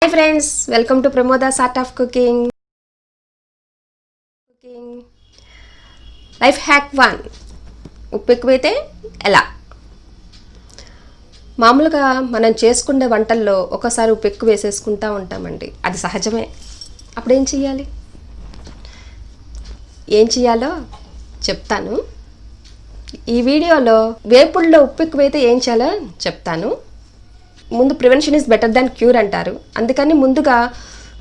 Hi friends, welcome to Pramoda's Art of Cooking. Life hack 1. ఉప్పు ఎక్కువైతే ఎలా? మామూలుగా మనం చేసుకునే వంటల్లో ఒకసారి ఉప్పు ఎక్కువ వేసేసుకుంటా ఉంటామండి. అది సహజమే. అప్పుడు ఏం చేయాలో చెప్తాను. ఈ వీడియోలో వేపుల్లో ఉప్పు ఎక్కువైతే ఏం చేయాలో చెప్తాను. ముందు prevention is better than cure అంటారు. అందుకని ముందుగా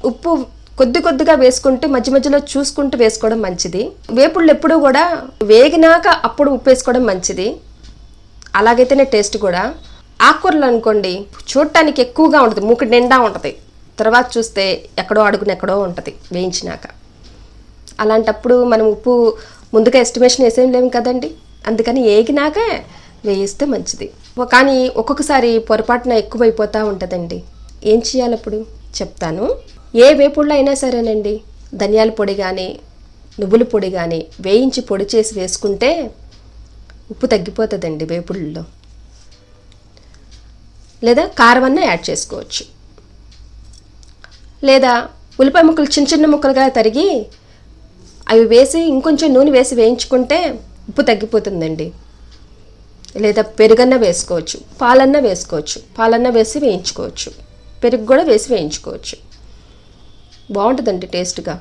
ఉప్పు కొద్దిగా వేసుకుంటూ మధ్య మధ్యలో చూసుకుంటూ వేసుకోవడం మంచిది. వేపుళ్ళు ఎప్పుడూ కూడా వేగినాక అప్పుడు ఉప్పు వేసుకోవడం మంచిది. అలాగైతేనే టేస్ట్ కూడా. ఆకుకూరలు అనుకోండి, చూడటానికి ఎక్కువగా ఉంటుంది, మూకు నిండా ఉంటుంది, తర్వాత చూస్తే ఎక్కడో ఎక్కడో ఉంటుంది వేయించినాక. అలాంటప్పుడు మనం ఉప్పు ముందుగా ఎస్టిమేషన్ వేసేం లేము కదండి. అందుకని ఏగినాక వేయిస్తే మంచిది. కానీ ఒక్కొక్కసారి పొరపాటున ఎక్కువైపోతూ ఉంటుందండి. ఏం చేయాలి అప్పుడు చెప్తాను. ఏ వేపుళ్ళు అయినా సరేనండి, ధనియాల పొడి కానీ నువ్వుల పొడి కానీ వేయించి పొడి చేసి వేసుకుంటే ఉప్పు తగ్గిపోతుందండి వేపుళ్ళలో. లేదా కారం అన్నా యాడ్ చేసుకోవచ్చు. లేదా ఉల్లిపాయ ముక్కలు చిన్న ముక్కలుగా తరిగి అవి వేసి ఇంకొంచెం నూనె వేసి వేయించుకుంటే ఉప్పు తగ్గిపోతుందండి. లేదా పెరుగన్న వేసుకోవచ్చు, పాలన్న వేసుకోవచ్చు, పాలన్న వేసి వేయించుకోవచ్చు, పెరుగు కూడా వేసి వేయించుకోవచ్చు. బాగుంటుందండి టేస్ట్గా.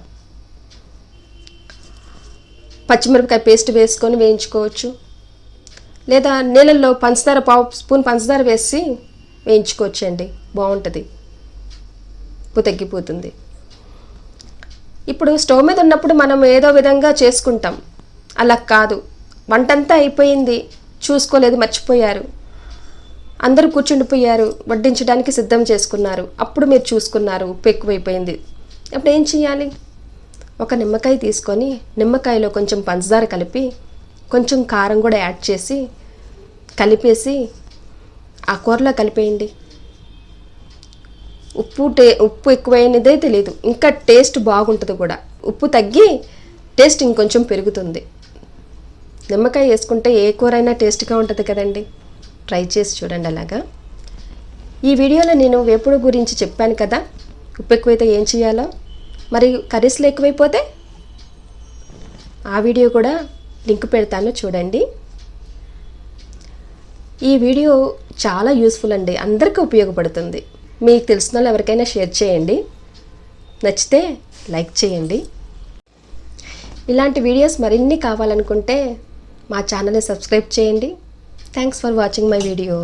పచ్చిమిరపకాయ పేస్ట్ వేసుకొని వేయించుకోవచ్చు. లేదా నీళ్ళల్లో పంచదార పావు స్పూన్ పంచదార వేసి వేయించుకోవచ్చు అండి, బాగుంటుంది, ఉప్పు తగ్గిపోతుంది. ఇప్పుడు స్టవ్ మీద ఉన్నప్పుడు మనం ఏదో విధంగా చేసుకుంటాం. అలా కాదు, వంటంతా అయిపోయింది, చూసుకోలేదు, మర్చిపోయారు, అందరూ కూర్చుండిపోయారు, వడ్డించడానికి సిద్ధం చేసుకున్నారు, అప్పుడు మీరు చూసుకున్నారు ఉప్పు ఎక్కువైపోయింది. అప్పుడు ఏం చేయాలి? ఒక నిమ్మకాయ తీసుకొని నిమ్మకాయలో కొంచెం పంచదార కలిపి కొంచెం కారం కూడా యాడ్ చేసి కలిపేసి ఆ కూరలో కలిపేయండి. ఉప్పు ఎక్కువైనదే తెలియదు, ఇంకా టేస్ట్ బాగుంటుంది కూడా. ఉప్పు తగ్గి టేస్ట్ ఇంకొంచెం పెరుగుతుంది. నిమ్మకాయ వేసుకుంటే ఏ కూర అయినా టేస్ట్గా ఉంటుంది కదండి. ట్రై చేసి చూడండి అలాగా. ఈ వీడియోలో నేను వేపుడు గురించి చెప్పాను కదా, ఉప్పు ఎక్కువైతే ఏం చేయాలో. మరి కర్రీస్లో ఎక్కువైపోతే ఆ వీడియో కూడా లింక్ పెడతాను, చూడండి. ఈ వీడియో చాలా యూస్ఫుల్ అండి, అందరికీ ఉపయోగపడుతుంది. మీకు తెలిసిన వాళ్ళు ఎవరికైనా షేర్ చేయండి. నచ్చితే లైక్ చేయండి. ఇలాంటి వీడియోస్ మరిన్ని కావాలనుకుంటే మా ఛానల్ని సబ్స్క్రైబ్ చేయండి. Thanks for watching my video.